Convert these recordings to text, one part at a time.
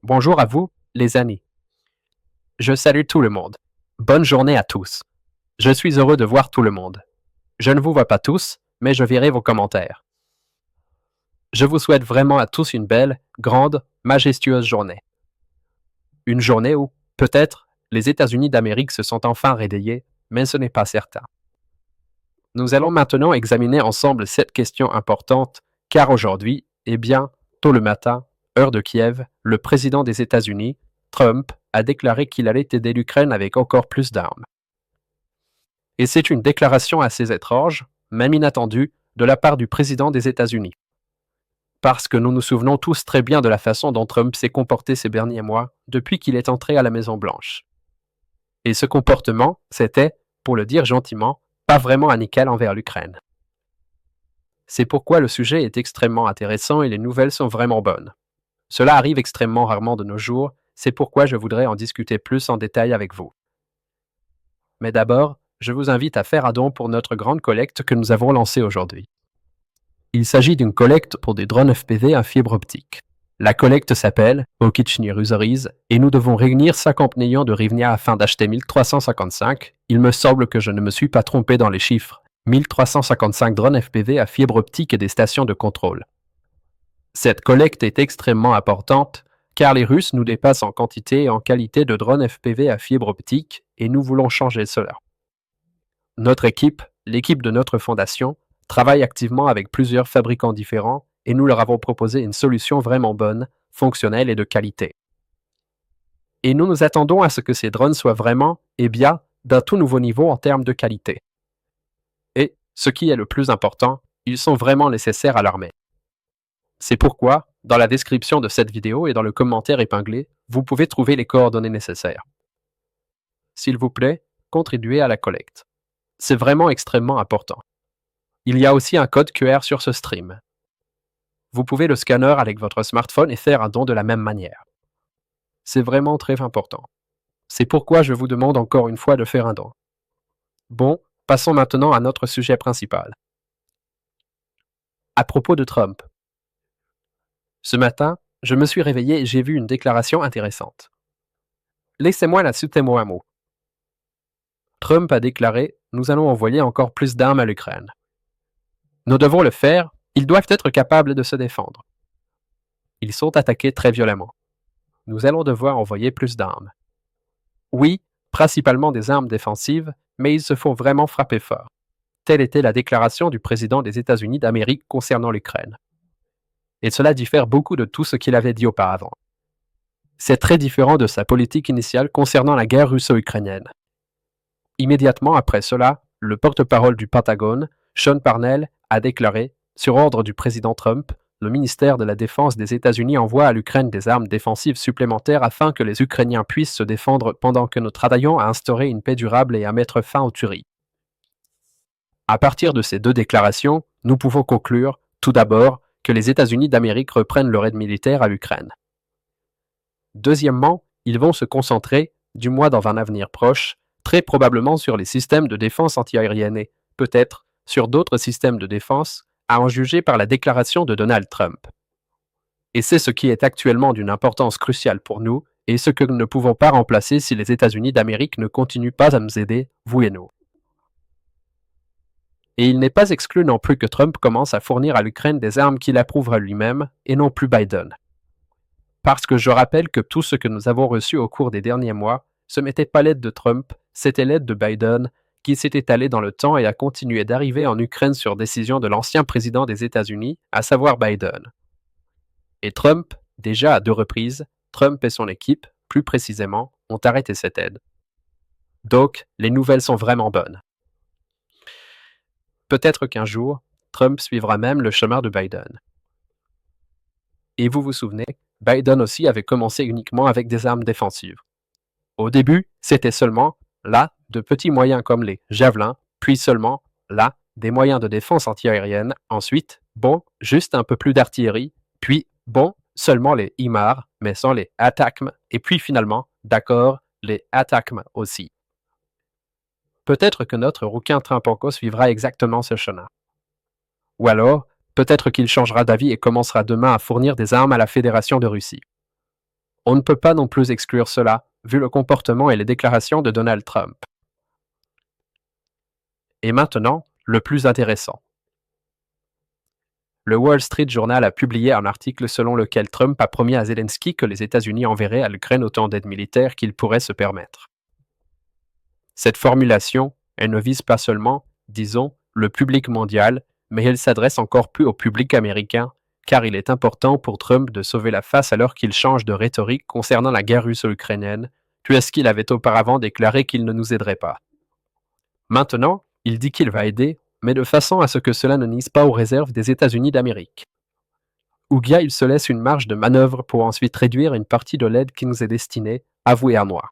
Bonjour à vous, les amis. Je salue tout le monde. Bonne journée à tous. Je suis heureux de voir tout le monde. Je ne vous vois pas tous, mais je verrai vos commentaires. Je vous souhaite vraiment à tous une belle, grande, majestueuse journée. Une journée où, peut-être, les États-Unis d'Amérique se sont enfin réveillés, mais ce n'est pas certain. Nous allons maintenant examiner ensemble cette question importante, car aujourd'hui, tôt le matin, heure de Kiev, le président des États-Unis, Trump, a déclaré qu'il allait aider l'Ukraine avec encore plus d'armes. Et c'est une déclaration assez étrange, même inattendue, de la part du président des États-Unis. Parce que nous nous souvenons tous très bien de la façon dont Trump s'est comporté ces derniers mois depuis qu'il est entré à la Maison-Blanche. Et ce comportement, c'était, pour le dire gentiment, pas vraiment amical envers l'Ukraine. C'est pourquoi le sujet est extrêmement intéressant et les nouvelles sont vraiment bonnes. Cela arrive extrêmement rarement de nos jours, c'est pourquoi je voudrais en discuter plus en détail avec vous. Mais d'abord, je vous invite à faire un don pour notre grande collecte que nous avons lancée aujourd'hui. Il s'agit d'une collecte pour des drones FPV à fibre optique. La collecte s'appelle Okichnyi Rusories et nous devons réunir 50 millions de hryvnia afin d'acheter 1355. Il me semble que je ne me suis pas trompé dans les chiffres. 1355 drones FPV à fibre optique et des stations de contrôle. Cette collecte est extrêmement importante car les Russes nous dépassent en quantité et en qualité de drones FPV à fibre optique et nous voulons changer cela. Notre équipe, l'équipe de notre fondation, travaille activement avec plusieurs fabricants différents et nous leur avons proposé une solution vraiment bonne, fonctionnelle et de qualité. Et nous nous attendons à ce que ces drones soient vraiment, d'un tout nouveau niveau en termes de qualité. Et, ce qui est le plus important, ils sont vraiment nécessaires à l'armée. C'est pourquoi, dans la description de cette vidéo et dans le commentaire épinglé, vous pouvez trouver les coordonnées nécessaires. S'il vous plaît, contribuez à la collecte. C'est vraiment extrêmement important. Il y a aussi un code QR sur ce stream. Vous pouvez le scanner avec votre smartphone et faire un don de la même manière. C'est vraiment très important. C'est pourquoi je vous demande encore une fois de faire un don. Bon, passons maintenant à notre sujet principal. À propos de Trump. Ce matin, je me suis réveillé et j'ai vu une déclaration intéressante. Laissez-moi la citer mot à mot. Trump a déclaré « Nous allons envoyer encore plus d'armes à l'Ukraine. Nous devons le faire, ils doivent être capables de se défendre. Ils sont attaqués très violemment. Nous allons devoir envoyer plus d'armes. Oui, principalement des armes défensives, mais ils se font vraiment frapper fort. » Telle était la déclaration du président des États-Unis d'Amérique concernant l'Ukraine. Et cela diffère beaucoup de tout ce qu'il avait dit auparavant. C'est très différent de sa politique initiale concernant la guerre russo-ukrainienne. Immédiatement après cela, le porte-parole du Pentagone, Sean Parnell, a déclaré, sur ordre du président Trump, le ministère de la Défense des États-Unis envoie à l'Ukraine des armes défensives supplémentaires afin que les Ukrainiens puissent se défendre pendant que nous travaillons à instaurer une paix durable et à mettre fin aux tueries. À partir de ces deux déclarations, nous pouvons conclure, tout d'abord, que les États-Unis d'Amérique reprennent leur aide militaire à l'Ukraine. Deuxièmement, ils vont se concentrer, du moins dans un avenir proche, très probablement sur les systèmes de défense antiaérienne et, peut-être, sur d'autres systèmes de défense, à en juger par la déclaration de Donald Trump. Et c'est ce qui est actuellement d'une importance cruciale pour nous et ce que nous ne pouvons pas remplacer si les États-Unis d'Amérique ne continuent pas à nous aider, vous et nous. Et il n'est pas exclu non plus que Trump commence à fournir à l'Ukraine des armes qu'il approuvera lui-même et non plus Biden. Parce que je rappelle que tout ce que nous avons reçu au cours des derniers mois, ce n'était pas l'aide de Trump, c'était l'aide de Biden, qui s'est étalée dans le temps et a continué d'arriver en Ukraine sur décision de l'ancien président des États-Unis, à savoir Biden. Et Trump, déjà à 2 reprises, Trump et son équipe, plus précisément, ont arrêté cette aide. Donc, les nouvelles sont vraiment bonnes. Peut-être qu'un jour, Trump suivra même le chemin de Biden. Et vous vous souvenez, Biden aussi avait commencé uniquement avec des armes défensives. Au début, c'était seulement, là, de petits moyens comme les javelins, puis seulement, là, des moyens de défense antiaérienne, ensuite, juste un peu plus d'artillerie, puis, seulement les HIMARS, mais sans les ATACMS, et puis finalement, d'accord, les ATACMS aussi. Peut-être que notre rouquin Trimpanko suivra exactement ce chemin. Ou alors, peut-être qu'il changera d'avis et commencera demain à fournir des armes à la Fédération de Russie. On ne peut pas non plus exclure cela, vu le comportement et les déclarations de Donald Trump. Et maintenant, le plus intéressant. Le Wall Street Journal a publié un article selon lequel Trump a promis à Zelensky que les États-Unis enverraient à l'Ukraine autant d'aide militaire qu'ils pourraient se permettre. Cette formulation, elle ne vise pas seulement, disons, le public mondial, mais elle s'adresse encore plus au public américain, car il est important pour Trump de sauver la face alors qu'il change de rhétorique concernant la guerre russo-ukrainienne, puisqu'il avait auparavant déclaré qu'il ne nous aiderait pas. Maintenant, il dit qu'il va aider, mais de façon à ce que cela ne nuise pas aux réserves des États-Unis d'Amérique. Ou bien il se laisse une marge de manœuvre pour ensuite réduire une partie de l'aide qui nous est destinée, avouez à moi.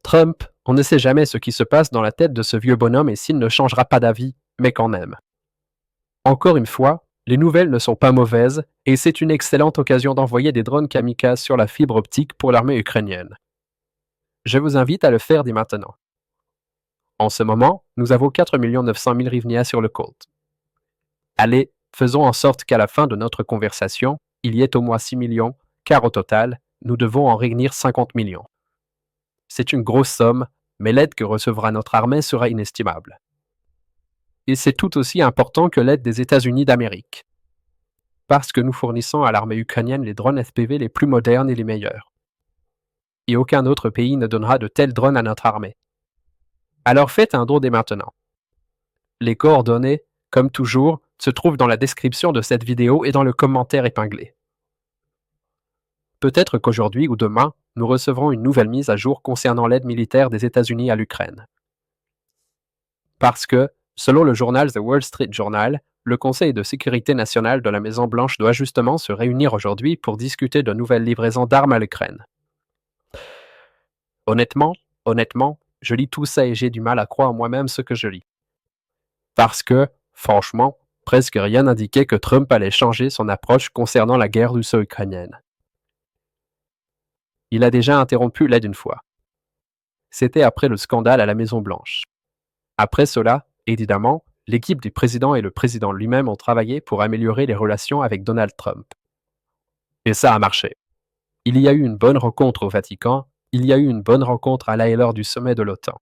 Trump, on ne sait jamais ce qui se passe dans la tête de ce vieux bonhomme et s'il ne changera pas d'avis, mais quand même. Encore une fois, les nouvelles ne sont pas mauvaises et c'est une excellente occasion d'envoyer des drones kamikazes sur la fibre optique pour l'armée ukrainienne. Je vous invite à le faire dès maintenant. En ce moment, nous avons 4 900 000 hryvnias sur le compte. Allez, faisons en sorte qu'à la fin de notre conversation, il y ait au moins 6 millions, car au total, nous devons en réunir 50 millions. C'est une grosse somme, mais l'aide que recevra notre armée sera inestimable. Et c'est tout aussi important que l'aide des États-Unis d'Amérique. Parce que nous fournissons à l'armée ukrainienne les drones FPV les plus modernes et les meilleurs. Et aucun autre pays ne donnera de tels drones à notre armée. Alors faites un don dès maintenant. Les coordonnées, comme toujours, se trouvent dans la description de cette vidéo et dans le commentaire épinglé. Peut-être qu'aujourd'hui ou demain, nous recevrons une nouvelle mise à jour concernant l'aide militaire des États-Unis à l'Ukraine. Parce que, selon le journal The Wall Street Journal, le Conseil de sécurité nationale de la Maison-Blanche doit justement se réunir aujourd'hui pour discuter de nouvelles livraisons d'armes à l'Ukraine. Honnêtement, je lis tout ça et j'ai du mal à croire moi-même ce que je lis. Parce que, franchement, presque rien n'indiquait que Trump allait changer son approche concernant la guerre russo-ukrainienne. Il a déjà interrompu l'aide une fois. C'était après le scandale à la Maison-Blanche. Après cela, évidemment, l'équipe du président et le président lui-même ont travaillé pour améliorer les relations avec Donald Trump. Et ça a marché. Il y a eu une bonne rencontre au Vatican, il y a eu une bonne rencontre à la lors du sommet de l'OTAN.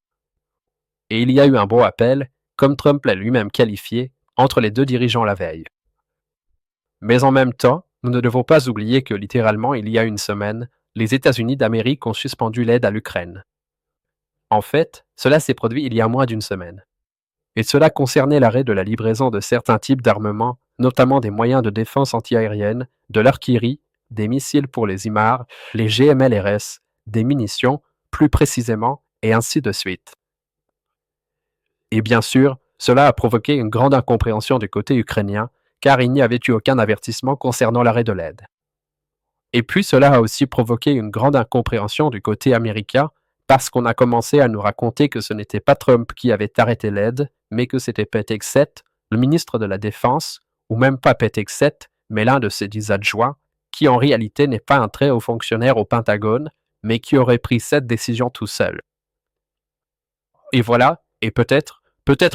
Et il y a eu un bon appel, comme Trump l'a lui-même qualifié, entre les deux dirigeants la veille. Mais en même temps, nous ne devons pas oublier que littéralement il y a une semaine, les États-Unis d'Amérique ont suspendu l'aide à l'Ukraine. En fait, cela s'est produit il y a moins d'une semaine. Et cela concernait l'arrêt de la livraison de certains types d'armements, notamment des moyens de défense antiaérienne, de l'artillerie, des missiles pour les HIMARS, les GMLRS, des munitions, plus précisément, et ainsi de suite. Et bien sûr, cela a provoqué une grande incompréhension du côté ukrainien, car il n'y avait eu aucun avertissement concernant l'arrêt de l'aide. Et puis cela a aussi provoqué une grande incompréhension du côté américain, parce qu'on a commencé à nous raconter que ce n'était pas Trump qui avait arrêté l'aide, mais que c'était Pete Hegseth, le ministre de la Défense, ou même pas Pete Hegseth, mais l'un de ses 10 adjoints, qui en réalité n'est pas un très haut fonctionnaire au Pentagone, mais qui aurait pris cette décision tout seul. Et voilà, et peut-être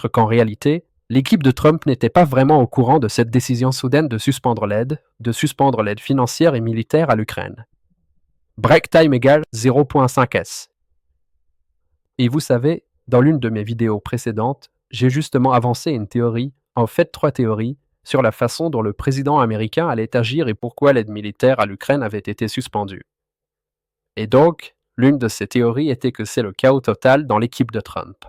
qu'en réalité, l'équipe de Trump n'était pas vraiment au courant de cette décision soudaine de suspendre l'aide financière et militaire à l'Ukraine. Break time égale 0.5s. Et vous savez, dans l'une de mes vidéos précédentes, j'ai justement avancé une théorie, en fait 3 théories, sur la façon dont le président américain allait agir et pourquoi l'aide militaire à l'Ukraine avait été suspendue. Et donc, l'une de ces théories était que c'est le chaos total dans l'équipe de Trump.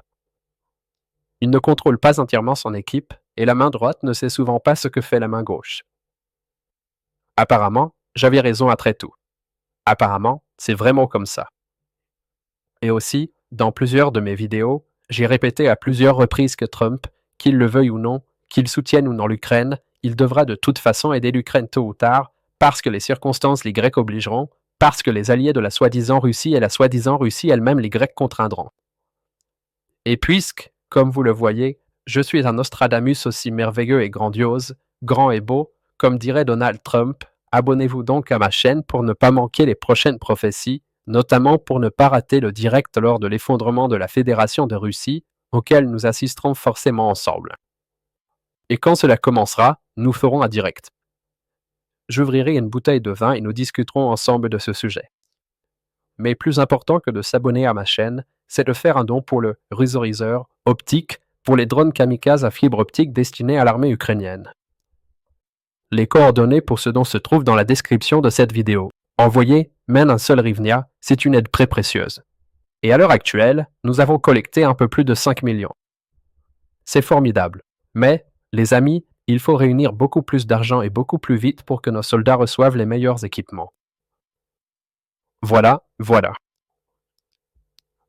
Il ne contrôle pas entièrement son équipe, et la main droite ne sait souvent pas ce que fait la main gauche. Apparemment, j'avais raison après tout. Apparemment, c'est vraiment comme ça. Et aussi, dans plusieurs de mes vidéos, j'ai répété à plusieurs reprises que Trump, qu'il le veuille ou non, qu'il soutienne ou non l'Ukraine, il devra de toute façon aider l'Ukraine tôt ou tard, parce que les circonstances les Grecs obligeront, parce que les alliés de la soi-disant Russie et la soi-disant Russie elle-même les Grecs contraindront. Et puisque, comme vous le voyez, je suis un Nostradamus aussi merveilleux et grandiose, grand et beau, comme dirait Donald Trump, abonnez-vous donc à ma chaîne pour ne pas manquer les prochaines prophéties, notamment pour ne pas rater le direct lors de l'effondrement de la Fédération de Russie, auquel nous assisterons forcément ensemble. Et quand cela commencera, nous ferons un direct. j'ouvrirai une bouteille de vin et nous discuterons ensemble de ce sujet. Mais plus important que de s'abonner à ma chaîne, c'est de faire un don pour le réseauriseur optique pour les drones kamikazes à fibre optique destinés à l'armée ukrainienne. Les coordonnées pour ce don se trouvent dans la description de cette vidéo. Envoyer même un seul hryvnia, c'est une aide très précieuse. Et à l'heure actuelle, nous avons collecté un peu plus de 5 millions. C'est formidable. Mais, les amis, il faut réunir beaucoup plus d'argent et beaucoup plus vite pour que nos soldats reçoivent les meilleurs équipements. Voilà.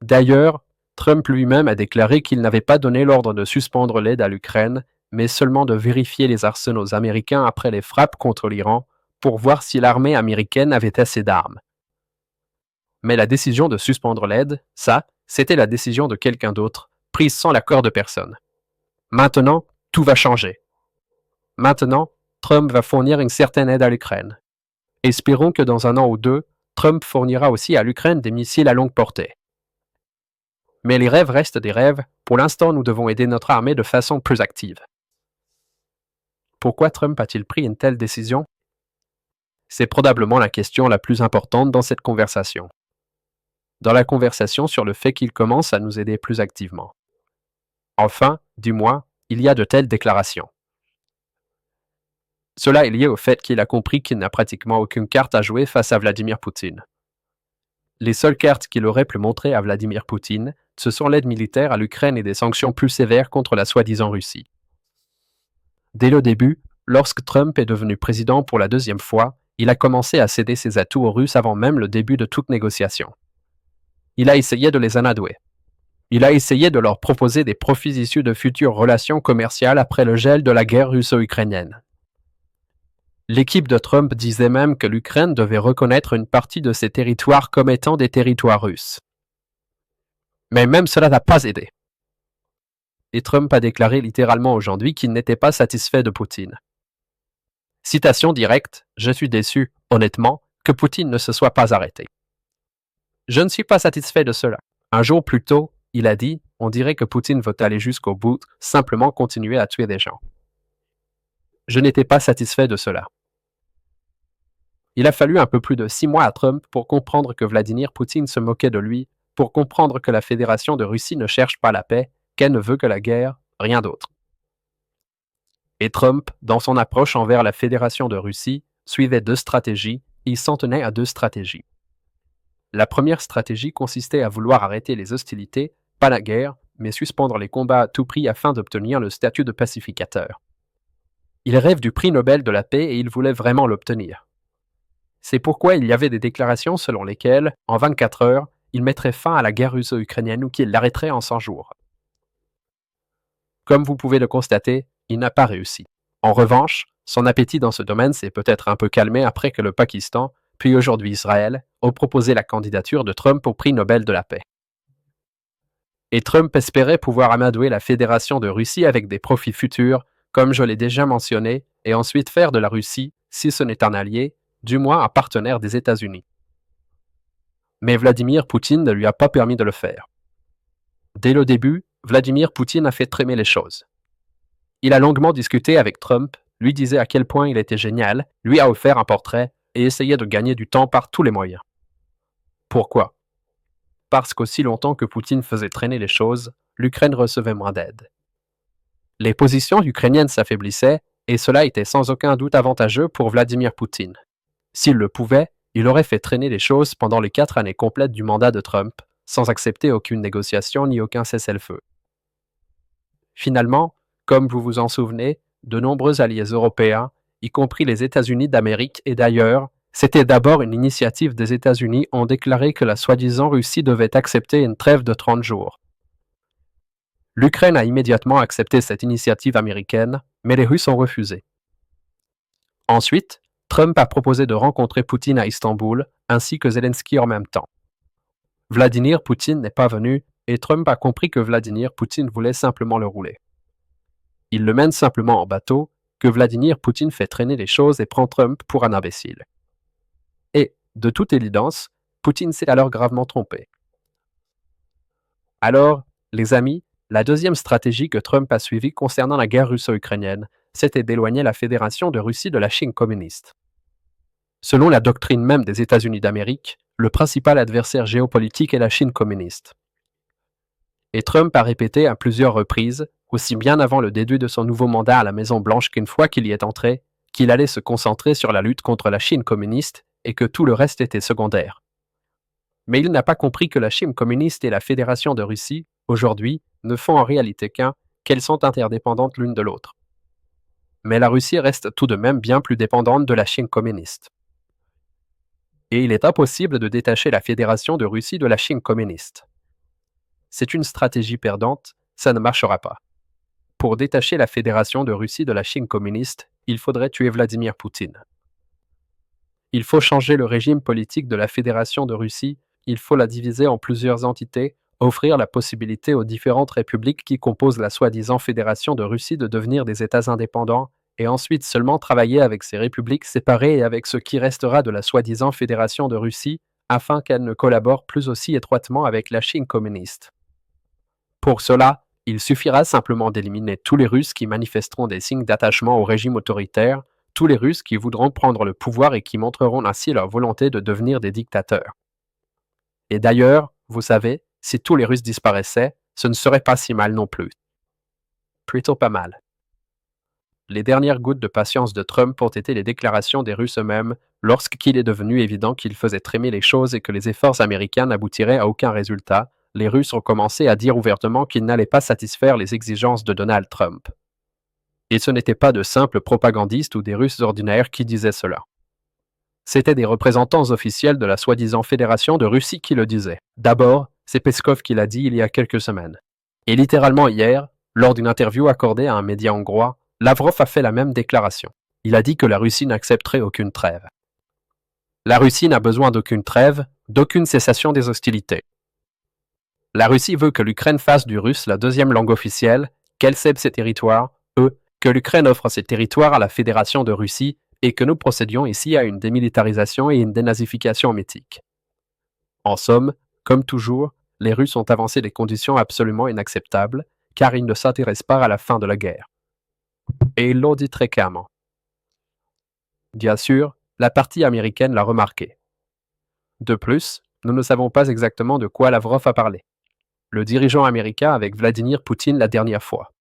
D'ailleurs, Trump lui-même a déclaré qu'il n'avait pas donné l'ordre de suspendre l'aide à l'Ukraine, mais seulement de vérifier les arsenaux américains après les frappes contre l'Iran pour voir si l'armée américaine avait assez d'armes. Mais la décision de suspendre l'aide, ça, c'était la décision de quelqu'un d'autre, prise sans l'accord de personne. Maintenant, tout va changer. Maintenant, Trump va fournir une certaine aide à l'Ukraine. Espérons que dans un an ou deux, Trump fournira aussi à l'Ukraine des missiles à longue portée. Mais les rêves restent des rêves. Pour l'instant, nous devons aider notre armée de façon plus active. Pourquoi Trump a-t-il pris une telle décision? C'est probablement la question la plus importante dans cette conversation. Dans la conversation sur le fait qu'il commence à nous aider plus activement. Enfin, du moins, il y a de telles déclarations. Cela est lié au fait qu'il a compris qu'il n'a pratiquement aucune carte à jouer face à Vladimir Poutine. Les seules cartes qu'il aurait pu montrer à Vladimir Poutine, ce sont l'aide militaire à l'Ukraine et des sanctions plus sévères contre la soi-disant Russie. Dès le début, lorsque Trump est devenu président pour la deuxième fois, il a commencé à céder ses atouts aux Russes avant même le début de toute négociation. Il a essayé de les amadouer. Il a essayé de leur proposer des profits issus de futures relations commerciales après le gel de la guerre russo-ukrainienne. L'équipe de Trump disait même que l'Ukraine devait reconnaître une partie de ses territoires comme étant des territoires russes. Mais même cela n'a pas aidé. Et Trump a déclaré littéralement aujourd'hui qu'il n'était pas satisfait de Poutine. Citation directe, je suis déçu, honnêtement, que Poutine ne se soit pas arrêté. Je ne suis pas satisfait de cela. Un jour plus tôt, il a dit, on dirait que Poutine veut aller jusqu'au bout, simplement continuer à tuer des gens. Je n'étais pas satisfait de cela. Il a fallu un peu plus de 6 mois à Trump pour comprendre que Vladimir Poutine se moquait de lui, pour comprendre que la Fédération de Russie ne cherche pas la paix, qu'elle ne veut que la guerre, rien d'autre. Et Trump, dans son approche envers la Fédération de Russie, suivait deux stratégies, il s'en tenait à deux stratégies. La première stratégie consistait à vouloir arrêter les hostilités, pas la guerre, mais suspendre les combats à tout prix afin d'obtenir le statut de pacificateur. Il rêve du prix Nobel de la paix et il voulait vraiment l'obtenir. C'est pourquoi il y avait des déclarations selon lesquelles, en 24 heures, il mettrait fin à la guerre russo-ukrainienne ou qu'il l'arrêterait en 100 jours. Comme vous pouvez le constater, il n'a pas réussi. En revanche, son appétit dans ce domaine s'est peut-être un peu calmé après que le Pakistan, puis aujourd'hui Israël, ont proposé la candidature de Trump au prix Nobel de la paix. Et Trump espérait pouvoir amadouer la Fédération de Russie avec des profits futurs, comme je l'ai déjà mentionné, et ensuite faire de la Russie, si ce n'est un allié, du moins un partenaire des États-Unis. Mais Vladimir Poutine ne lui a pas permis de le faire. Dès le début, Vladimir Poutine a fait traîner les choses. Il a longuement discuté avec Trump, lui disait à quel point il était génial, lui a offert un portrait et essayait de gagner du temps par tous les moyens. Pourquoi? Parce qu'aussi longtemps que Poutine faisait traîner les choses, l'Ukraine recevait moins d'aide. Les positions ukrainiennes s'affaiblissaient et cela était sans aucun doute avantageux pour Vladimir Poutine. S'il le pouvait, il aurait fait traîner les choses pendant les 4 années complètes du mandat de Trump, sans accepter aucune négociation ni aucun cessez-le-feu. Finalement, comme vous vous en souvenez, de nombreux alliés européens, y compris les États-Unis d'Amérique et d'ailleurs, c'était d'abord une initiative des États-Unis, ont déclaré que la soi-disant Russie devait accepter une trêve de 30 jours. L'Ukraine a immédiatement accepté cette initiative américaine, mais les Russes ont refusé. Ensuite, Trump a proposé de rencontrer Poutine à Istanbul, ainsi que Zelensky en même temps. Vladimir Poutine n'est pas venu, et Trump a compris que Vladimir Poutine voulait simplement le rouler. Il le mène simplement en bateau, que Vladimir Poutine fait traîner les choses et prend Trump pour un imbécile. Et, de toute évidence, Poutine s'est alors gravement trompé. Alors, les amis, la deuxième stratégie que Trump a suivie concernant la guerre russo-ukrainienne, c'était d'éloigner la Fédération de Russie de la Chine communiste. Selon la doctrine même des États-Unis d'Amérique, le principal adversaire géopolitique est la Chine communiste. Et Trump a répété à plusieurs reprises, aussi bien avant le début de son nouveau mandat à la Maison-Blanche qu'une fois qu'il y est entré, qu'il allait se concentrer sur la lutte contre la Chine communiste et que tout le reste était secondaire. Mais il n'a pas compris que la Chine communiste et la Fédération de Russie, aujourd'hui, ne font en réalité qu'un, qu'elles sont interdépendantes l'une de l'autre. Mais la Russie reste tout de même bien plus dépendante de la Chine communiste. Et il est impossible de détacher la Fédération de Russie de la Chine communiste. C'est une stratégie perdante, ça ne marchera pas. Pour détacher la Fédération de Russie de la Chine communiste, il faudrait tuer Vladimir Poutine. Il faut changer le régime politique de la Fédération de Russie, il faut la diviser en plusieurs entités, offrir la possibilité aux différentes républiques qui composent la soi-disant Fédération de Russie de devenir des États indépendants, et ensuite seulement travailler avec ces républiques séparées et avec ce qui restera de la soi-disant Fédération de Russie, afin qu'elles ne collaborent plus aussi étroitement avec la Chine communiste. Pour cela, il suffira simplement d'éliminer tous les Russes qui manifesteront des signes d'attachement au régime autoritaire, tous les Russes qui voudront prendre le pouvoir et qui montreront ainsi leur volonté de devenir des dictateurs. Et d'ailleurs, vous savez, si tous les Russes disparaissaient, ce ne serait pas si mal non plus. Plutôt pas mal. Les dernières gouttes de patience de Trump ont été les déclarations des Russes eux-mêmes lorsqu'il est devenu évident qu'ils faisaient trémer les choses et que les efforts américains n'aboutiraient à aucun résultat. Les Russes ont commencé à dire ouvertement qu'ils n'allaient pas satisfaire les exigences de Donald Trump. Et ce n'étaient pas de simples propagandistes ou des Russes ordinaires qui disaient cela. C'étaient des représentants officiels de la soi-disant Fédération de Russie qui le disaient. D'abord, c'est Peskov qui l'a dit il y a quelques semaines. Et littéralement hier, lors d'une interview accordée à un média hongrois, Lavrov a fait la même déclaration. Il a dit que la Russie n'accepterait aucune trêve. La Russie n'a besoin d'aucune trêve, d'aucune cessation des hostilités. La Russie veut que l'Ukraine fasse du russe la deuxième langue officielle, qu'elle cède ses territoires, que l'Ukraine offre ses territoires à la Fédération de Russie et que nous procédions ici à une démilitarisation et une dénazification mythique. En somme, comme toujours, les Russes ont avancé des conditions absolument inacceptables, car ils ne s'intéressent pas à la fin de la guerre. Et ils l'ont dit très clairement. Bien sûr, la partie américaine l'a remarqué. De plus, nous ne savons pas exactement de quoi Lavrov a parlé, le dirigeant américain avec Vladimir Poutine la dernière fois.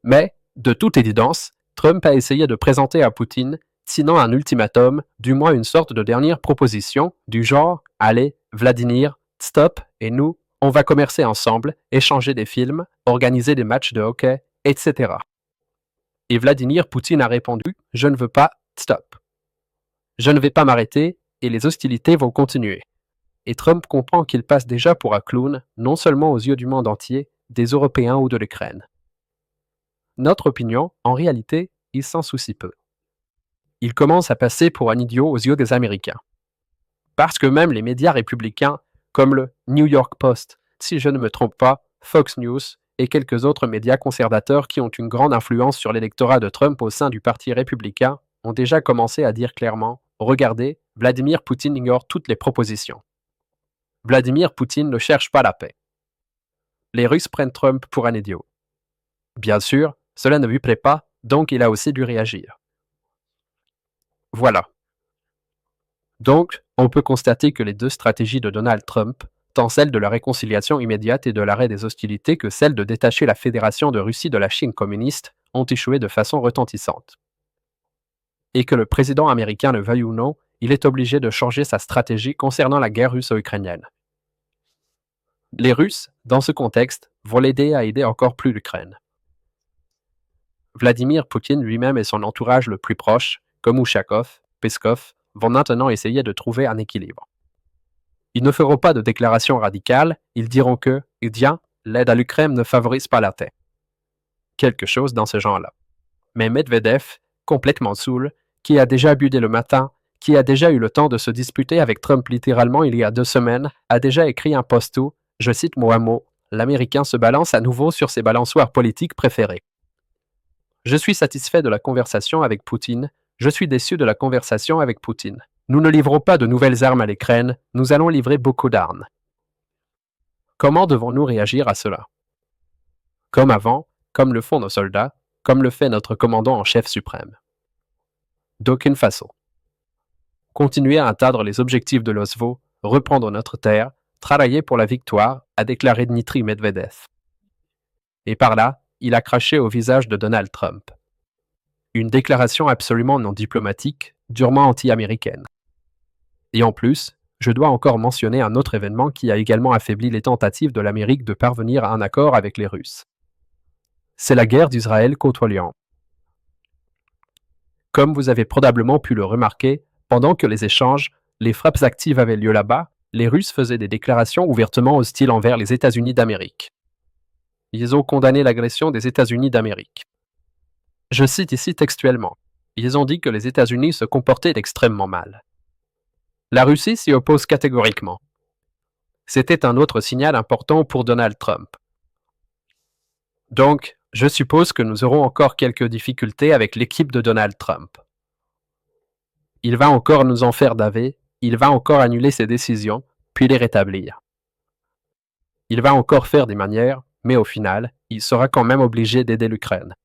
Mais, de toute évidence, Trump a essayé de présenter à Poutine, sinon un ultimatum, du moins une sorte de dernière proposition, du genre « Allez, Vladimir, stop, et nous, on va commercer ensemble, échanger des films, organiser des matchs de hockey, etc. » Et Vladimir Poutine a répondu « Je ne veux pas, stop. Je ne vais pas m'arrêter, et les hostilités vont continuer. » Et Trump comprend qu'il passe déjà pour un clown, non seulement aux yeux du monde entier, des Européens ou de l'Ukraine. Notre opinion, en réalité, il s'en soucie peu. Il commence à passer pour un idiot aux yeux des Américains. Parce que même les médias républicains, comme le New York Post, si je ne me trompe pas, Fox News et quelques autres médias conservateurs qui ont une grande influence sur l'électorat de Trump au sein du Parti républicain, ont déjà commencé à dire clairement « Regardez, Vladimir Poutine ignore toutes les propositions. Vladimir Poutine ne cherche pas la paix. » Les Russes prennent Trump pour un idiot. Bien sûr, cela ne lui plaît pas, donc il a aussi dû réagir. Voilà. Donc, on peut constater que les deux stratégies de Donald Trump, tant celle de la réconciliation immédiate et de l'arrêt des hostilités que celle de détacher la Fédération de Russie de la Chine communiste, ont échoué de façon retentissante. Et que le président américain le veuille ou non, il est obligé de changer sa stratégie concernant la guerre russo-ukrainienne. Les Russes, dans ce contexte, vont l'aider à aider encore plus l'Ukraine. Vladimir Poutine lui-même et son entourage le plus proche, comme Ushakov, Peskov, vont maintenant essayer de trouver un équilibre. Ils ne feront pas de déclaration radicale, ils diront que, l'aide à l'Ukraine ne favorise pas la paix. Quelque chose dans ce genre-là. Mais Medvedev, complètement saoul, qui a déjà bu dès le matin, qui a déjà eu le temps de se disputer avec Trump littéralement il y a 2 semaines, a déjà écrit un post où, je cite mot à mot, l'Américain se balance à nouveau sur ses balançoires politiques préférés. Je suis satisfait de la conversation avec Poutine, je suis déçu de la conversation avec Poutine. Nous ne livrons pas de nouvelles armes à l'Ukraine, nous allons livrer beaucoup d'armes. Comment devons-nous réagir à cela? Comme avant, comme le font nos soldats, comme le fait notre commandant en chef suprême. D'aucune façon. continuer à atteindre les objectifs de l'OSVO, reprendre notre terre, travailler pour la victoire, a déclaré Dmitri Medvedev. Et par là, il a craché au visage de Donald Trump. Une déclaration absolument non diplomatique, durement anti-américaine. Et en plus, je dois encore mentionner un autre événement qui a également affaibli les tentatives de l'Amérique de parvenir à un accord avec les Russes. C'est la guerre d'Israël contre l'Iran. Comme vous avez probablement pu le remarquer, pendant que les échanges, les frappes actives avaient lieu là-bas, les Russes faisaient des déclarations ouvertement hostiles envers les États-Unis d'Amérique. Ils ont condamné l'agression des États-Unis d'Amérique. Je cite ici textuellement. Ils ont dit que les États-Unis se comportaient extrêmement mal. La Russie s'y oppose catégoriquement. C'était un autre signal important pour Donald Trump. Donc, je suppose que nous aurons encore quelques difficultés avec l'équipe de Donald Trump. Il va encore nous en faire daver, il va encore annuler ses décisions, puis les rétablir. Il va encore faire des manières, mais au final, il sera quand même obligé d'aider l'Ukraine.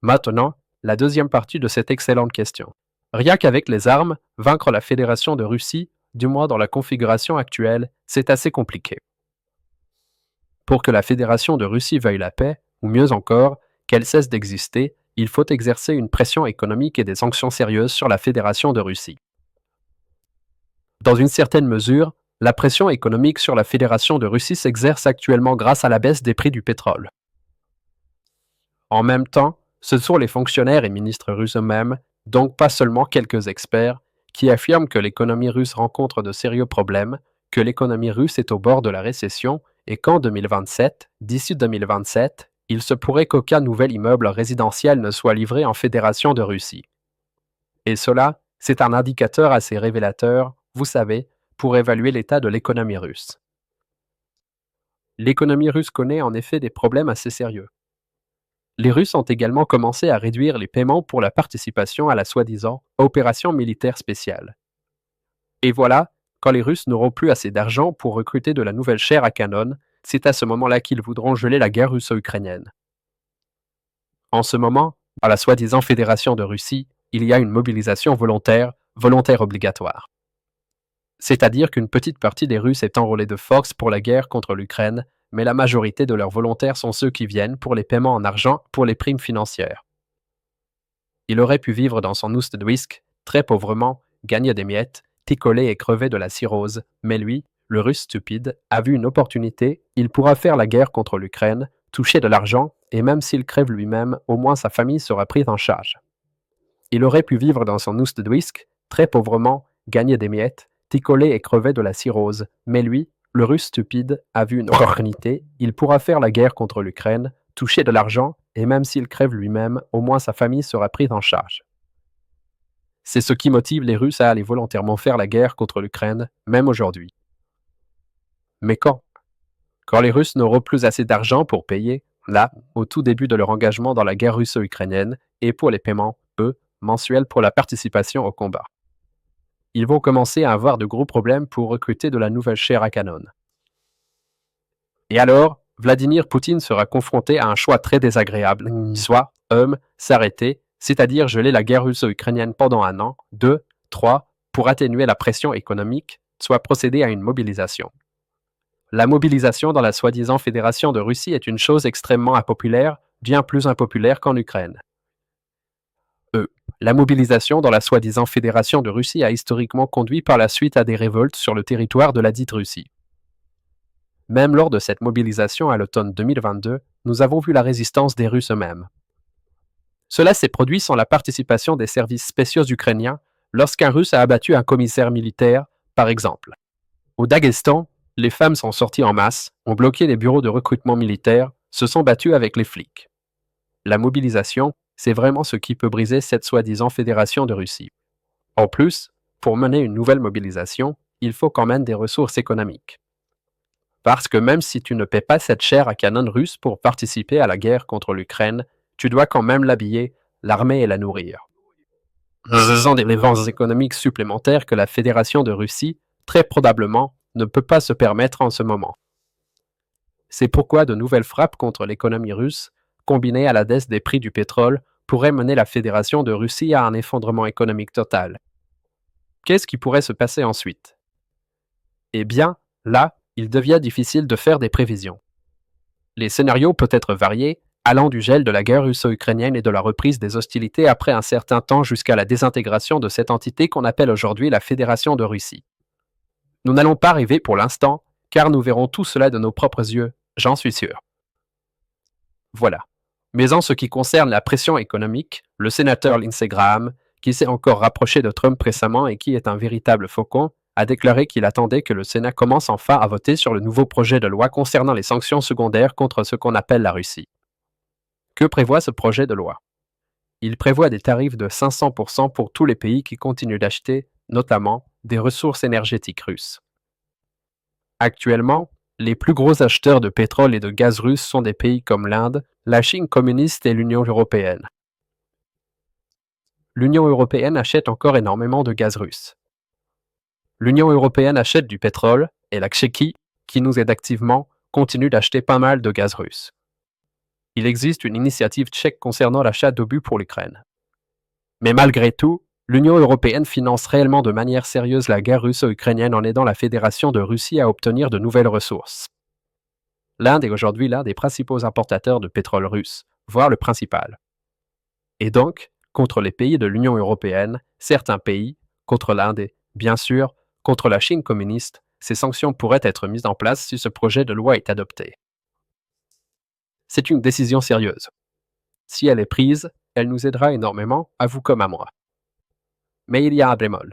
Maintenant, la deuxième partie de cette excellente question. Rien qu'avec les armes, vaincre la Fédération de Russie, du moins dans la configuration actuelle, c'est assez compliqué. Pour que la Fédération de Russie veuille la paix, ou mieux encore, qu'elle cesse d'exister, il faut exercer une pression économique et des sanctions sérieuses sur la Fédération de Russie. Dans une certaine mesure, la pression économique sur la Fédération de Russie s'exerce actuellement grâce à la baisse des prix du pétrole. En même temps, ce sont les fonctionnaires et ministres russes eux-mêmes, donc pas seulement quelques experts, qui affirment que l'économie russe rencontre de sérieux problèmes, que l'économie russe est au bord de la récession et qu'en 2027, d'ici 2027, il se pourrait qu'aucun nouvel immeuble résidentiel ne soit livré en Fédération de Russie. Et cela, c'est un indicateur assez révélateur, vous savez, pour évaluer l'état de l'économie russe. L'économie russe connaît en effet des problèmes assez sérieux. Les Russes ont également commencé à réduire les paiements pour la participation à la soi-disant opération militaire spéciale. Et voilà, quand les Russes n'auront plus assez d'argent pour recruter de la nouvelle chair à canon, c'est à ce moment-là qu'ils voudront geler la guerre russo-ukrainienne. En ce moment, à la soi-disant Fédération de Russie, il y a une mobilisation volontaire obligatoire. C'est-à-dire qu'une petite partie des Russes est enrôlée de force pour la guerre contre l'Ukraine, mais la majorité de leurs volontaires sont ceux qui viennent pour les paiements en argent pour les primes financières. Il aurait pu vivre dans son ouste de whisky, très pauvrement, gagner des miettes, picoler et crever de la cirrhose, mais lui, le Russe stupide, a vu une opportunité, il pourra faire la guerre contre l'Ukraine, toucher de l'argent, et même s'il crève lui-même, au moins sa famille sera prise en charge. Il aurait pu vivre dans son ouste de whisky, très pauvrement, gagner des miettes, picoler et crever de la cirrhose, mais lui, le Russe stupide, a vu une opportunité, il pourra faire la guerre contre l'Ukraine, toucher de l'argent, et même s'il crève lui-même, au moins sa famille sera prise en charge. C'est ce qui motive les Russes à aller volontairement faire la guerre contre l'Ukraine, même aujourd'hui. Mais quand? Quand les Russes n'auront plus assez d'argent pour payer, là, au tout début de leur engagement dans la guerre russo-ukrainienne, et pour les paiements, eux, mensuels pour la participation au combat. Ils vont commencer à avoir de gros problèmes pour recruter de la nouvelle chair à canon. Et alors, Vladimir Poutine sera confronté à un choix très désagréable, soit, s'arrêter, c'est-à-dire geler la guerre russo-ukrainienne pendant 1 an, 2, 3, pour atténuer la pression économique, soit procéder à une mobilisation. La mobilisation dans la soi-disant Fédération de Russie est une chose extrêmement impopulaire, bien plus impopulaire qu'en Ukraine. La mobilisation dans la soi-disant Fédération de Russie a historiquement conduit par la suite à des révoltes sur le territoire de la dite Russie. Même lors de cette mobilisation à l'automne 2022, nous avons vu la résistance des Russes eux-mêmes. Cela s'est produit sans la participation des services spéciaux ukrainiens lorsqu'un Russe a abattu un commissaire militaire, par exemple. Au Daghestan, les femmes sont sorties en masse, ont bloqué les bureaux de recrutement militaire, se sont battues avec les flics. La mobilisation, c'est vraiment ce qui peut briser cette soi-disant Fédération de Russie. En plus, pour mener une nouvelle mobilisation, il faut quand même des ressources économiques. Parce que même si tu ne paies pas cette chair à canon russe pour participer à la guerre contre l'Ukraine, tu dois quand même l'habiller, l'armer et la nourrir. Ce sont des dépenses économiques supplémentaires que la Fédération de Russie, très probablement, ne peut pas se permettre en ce moment. C'est pourquoi de nouvelles frappes contre l'économie russe, combinées à la baisse des prix du pétrole, pourraient mener la Fédération de Russie à un effondrement économique total. Qu'est-ce qui pourrait se passer ensuite? Eh bien, là, il devient difficile de faire des prévisions. Les scénarios peuvent être variés, allant du gel de la guerre russo-ukrainienne et de la reprise des hostilités après un certain temps jusqu'à la désintégration de cette entité qu'on appelle aujourd'hui la Fédération de Russie. Nous n'allons pas rêver pour l'instant, car nous verrons tout cela de nos propres yeux, j'en suis sûr. Voilà. Mais en ce qui concerne la pression économique, le sénateur Lindsey Graham, qui s'est encore rapproché de Trump récemment et qui est un véritable faucon, a déclaré qu'il attendait que le Sénat commence enfin à voter sur le nouveau projet de loi concernant les sanctions secondaires contre ce qu'on appelle la Russie. Que prévoit ce projet de loi? Il prévoit des tarifs de 500% pour tous les pays qui continuent d'acheter, notamment, des ressources énergétiques russes. Actuellement, les plus gros acheteurs de pétrole et de gaz russes sont des pays comme l'Inde, la Chine communiste et l'Union européenne. L'Union européenne achète encore énormément de gaz russe. L'Union européenne achète du pétrole et la Tchéquie, qui nous aide activement, continue d'acheter pas mal de gaz russe. Il existe une initiative tchèque concernant l'achat d'obus pour l'Ukraine. Mais malgré tout, l'Union européenne finance réellement de manière sérieuse la guerre russo-ukrainienne en aidant la Fédération de Russie à obtenir de nouvelles ressources. L'Inde est aujourd'hui l'un des principaux importateurs de pétrole russe, voire le principal. Et donc, contre les pays de l'Union européenne, certains pays, contre l'Inde et, bien sûr, contre la Chine communiste, ces sanctions pourraient être mises en place si ce projet de loi est adopté. C'est une décision sérieuse. Si elle est prise, elle nous aidera énormément, à vous comme à moi. Mais il y a un bémol.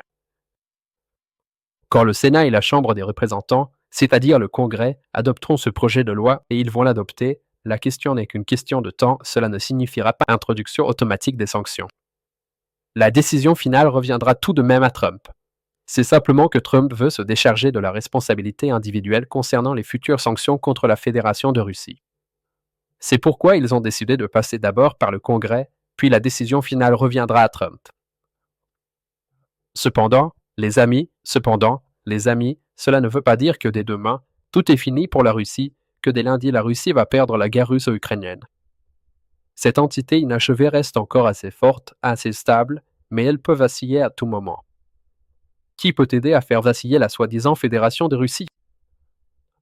Quand le Sénat et la Chambre des représentants, c'est-à-dire le Congrès, adopteront ce projet de loi et ils vont l'adopter, la question n'est qu'une question de temps, cela ne signifiera pas introduction automatique des sanctions. La décision finale reviendra tout de même à Trump. C'est simplement que Trump veut se décharger de la responsabilité individuelle concernant les futures sanctions contre la Fédération de Russie. C'est pourquoi ils ont décidé de passer d'abord par le Congrès, puis la décision finale reviendra à Trump. Cependant, les amis, cela ne veut pas dire que dès demain, tout est fini pour la Russie, que dès lundi la Russie va perdre la guerre russo-ukrainienne. Cette entité inachevée reste encore assez forte, assez stable, mais elle peut vaciller à tout moment. Qui peut aider à faire vaciller la soi-disant Fédération de Russie?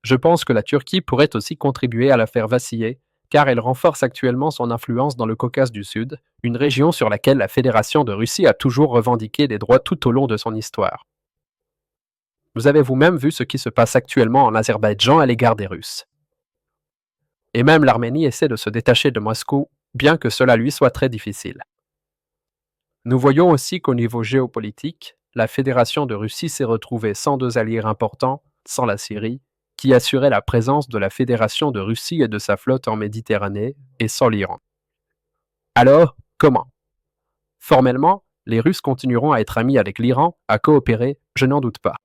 Je pense que la Turquie pourrait aussi contribuer à la faire vaciller, car elle renforce actuellement son influence dans le Caucase du Sud, une région sur laquelle la Fédération de Russie a toujours revendiqué des droits tout au long de son histoire. Vous avez vous-même vu ce qui se passe actuellement en Azerbaïdjan à l'égard des Russes. Et même l'Arménie essaie de se détacher de Moscou, bien que cela lui soit très difficile. Nous voyons aussi qu'au niveau géopolitique, la Fédération de Russie s'est retrouvée sans deux alliés importants, sans la Syrie, qui assurait la présence de la Fédération de Russie et de sa flotte en Méditerranée, et sans l'Iran. Alors, comment? Formellement, les Russes continueront à être amis avec l'Iran, à coopérer, je n'en doute pas.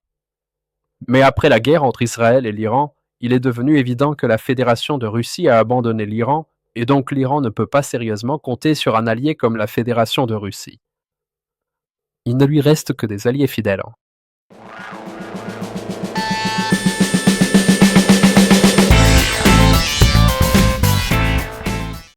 Mais après la guerre entre Israël et l'Iran, il est devenu évident que la Fédération de Russie a abandonné l'Iran, et donc l'Iran ne peut pas sérieusement compter sur un allié comme la Fédération de Russie. Il ne lui reste que des alliés fidèles.